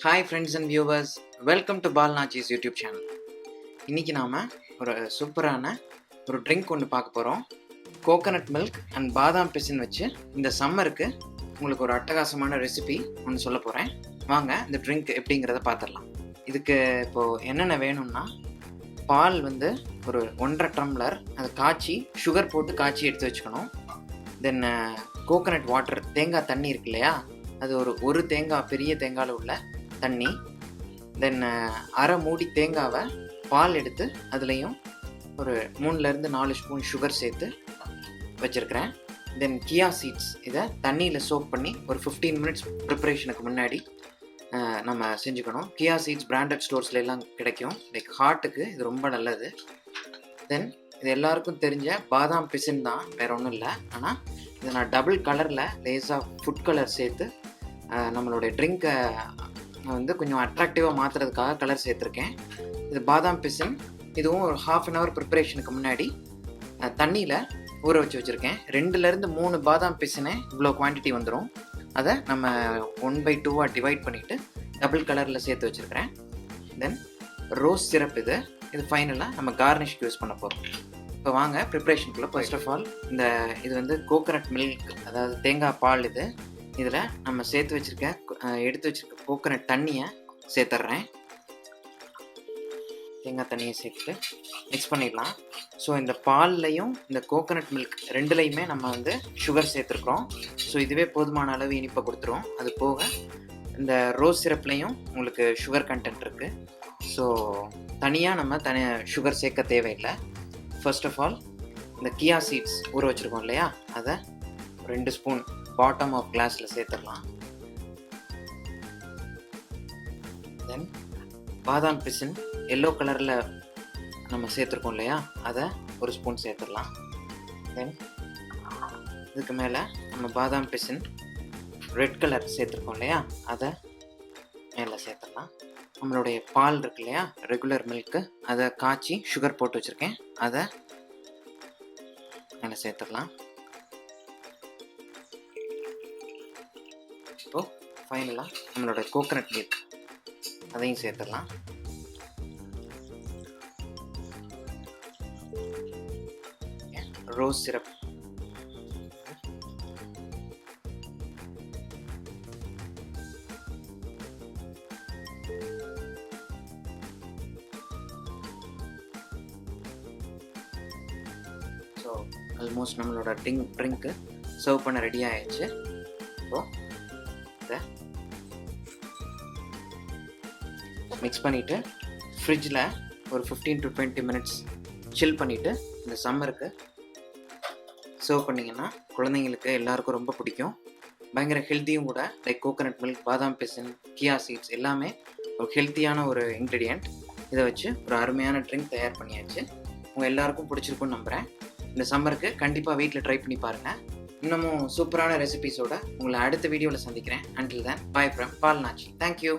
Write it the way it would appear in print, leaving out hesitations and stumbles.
Hi friends and viewers, welcome to Nachi's YouTube channel. இன்னைக்கு நாம ஒரு சூப்பரான ஒரு ட்ரிங்க் ஒன்று பார்க்க போகிறோம். கோகனட் மில்க் அண்ட் பாதாம் பிசின் வச்சு இந்த சம்மருக்கு உங்களுக்கு ஒரு அட்டகாசமான ரெசிபி ஒன்று சொல்ல போகிறேன். வாங்க இந்த ட்ரிங்க் எப்படிங்கிறத பார்த்துடலாம். இதுக்கு இப்போது என்னென்ன வேணும்னா, பால் வந்து ஒரு 1.5 டம்ளர் அதை காய்ச்சி சுகர் போட்டு காய்ச்சி எடுத்து வச்சுக்கணும். தென் கோகனட் வாட்டர், தேங்காய் தண்ணி இருக்கு இல்லையா, அது ஒரு தேங்காய், பெரிய தேங்காயில் உள்ள தண்ணி. தென் அரை மூடி தேங்காவை பால் எடுத்து அதுலேயும் ஒரு 3-4 ஸ்பூன் சுகர் சேர்த்து வச்சுருக்கிறேன். தென் கியா சீட்ஸ், இதை தண்ணியில் சோக் பண்ணி ஒரு 15 மினிட்ஸ் ப்ரிப்பரேஷனுக்கு முன்னாடி நம்ம செஞ்சுக்கணும். கியா சீட்ஸ் பிராண்டட் ஸ்டோர்ஸில் எல்லாம் கிடைக்கும். லைக் ஹார்ட்டுக்கு இது ரொம்ப நல்லது. தென் இது எல்லாருக்கும் தெரிஞ்ச பாதாம் பிசின் தான், வேறு ஒன்றும் இல்லை. ஆனால் இதை நான் டபுள் கலரில் லேஸாக ஃபுட் கலர் சேர்த்து நம்மளுடைய ட்ரிங்க்கை வந்து கொஞ்சம் அட்ராக்டிவாக மாற்றுறதுக்காக கலர் சேர்த்துருக்கேன். இது பாதாம் பிசின். இதுவும் ஒரு 1/2 hour ப்ரிப்பரேஷனுக்கு முன்னாடி தண்ணியில் ஊற வச்சு வச்சுருக்கேன். 2-3 பாதாம் பிசினே இவ்வளோ குவான்டிட்டி வந்துடும். அதை நம்ம 1/2 டிவைட் பண்ணிவிட்டு டபுள் கலரில் சேர்த்து வச்சுருக்கிறேன். தென் ரோஸ் சிரப், இது ஃபைனலாக நம்ம கார்னிஷ்க்கு யூஸ் பண்ண போகிறோம். இப்போ வாங்க ப்ரிப்ரேஷனுக்குள்ளே. ஃபர்ஸ்ட் ஆஃப் ஆல் இது வந்து கோகனட் மில்க், அதாவது தேங்காய் பால். இதில் நம்ம எடுத்து வச்சுருக்க கோகனட் தண்ணியை சேர்த்துட்றேன். தேங்காய் தண்ணியை சேர்த்துட்டு மிக்ஸ் பண்ணிடலாம். ஸோ இந்த பால்லையும் இந்த கோகனட் மில்க் ரெண்டுலேயுமே நம்ம வந்து சுகர் சேர்த்துருக்குறோம். ஸோ இதுவே போதுமான அளவு இனிப்பை கொடுத்துரும். அது போக இந்த ரோஸ் சிரப்லேயும் உங்களுக்கு சுகர் கண்டென்ட் இருக்குது. ஸோ தனியாக நம்ம சுகர் சேர்க்க தேவையில்லை. ஃபர்ஸ்ட் ஆஃப் ஆல் இந்த கியா சீட்ஸ் ஊற வச்சுருக்கோம் இல்லையா, அதை 2 ஸ்பூன் பாட்டம் ஆஃப் கிளாஸில் சேர்த்துடலாம். தென் பாதாம் பிசின் எல்லோ கலரில் நம்ம சேர்த்துருக்கோம் இல்லையா, அதை 1 ஸ்பூன் சேர்த்துடலாம். தென் இதுக்கு மேலே நம்ம பாதாம் பிசின் ரெட் கலர் சேர்த்துருக்கோம் இல்லையா, அதை மேலே சேர்த்துடலாம். நம்மளுடைய பால் இருக்கு இல்லையா, ரெகுலர் மில்க்கு, அதை காய்ச்சி சுகர் போட்டு வச்சுருக்கேன், அதை மேலே சேர்த்துடலாம். இப்போ ஃபைனலாக நம்மளோட கோகனட் மில்க் அதையும் சேர்த்துடலாம். ரோஸ் சிரப், ஸோ ஆல்மோஸ்ட் நம்மளோட ட்ரிங்க்கு சர்வ் பண்ண ரெடி ஆயிடுச்சு. இப்போது இதை மிக்ஸ் பண்ணிவிட்டு ஃப்ரிட்ஜில் ஒரு 15 to 20 மினிட்ஸ் சில் பண்ணிவிட்டு இந்த சம்மருக்கு சர்வ் பண்ணிங்கன்னா குழந்தைங்களுக்கு எல்லாருக்கும் ரொம்ப பிடிக்கும். பயங்கர ஹெல்த்தியும் கூட. லைக் கோகனட் மில்க், பாதாம் பிசின், கியா சீட்ஸ் எல்லாமே ஒரு ஹெல்த்தியான ஒரு இன்க்ரீடியண்ட். இதை வச்சு ஒரு அருமையான ட்ரிங்க் தயார் பண்ணியாச்சு. உங்கள் எல்லாருக்கும் பிடிச்சிருக்குன்னு நம்புகிறேன். இந்த சம்மருக்கு கண்டிப்பாக வீட்டில் ட்ரை பண்ணி பாருங்கள். இன்னமும் சூப்பரான ரெசிபிஸோட உங்களை அடுத்த வீடியோவில் சந்திக்கிறேன். Until then, bye from Nachi. Thank you.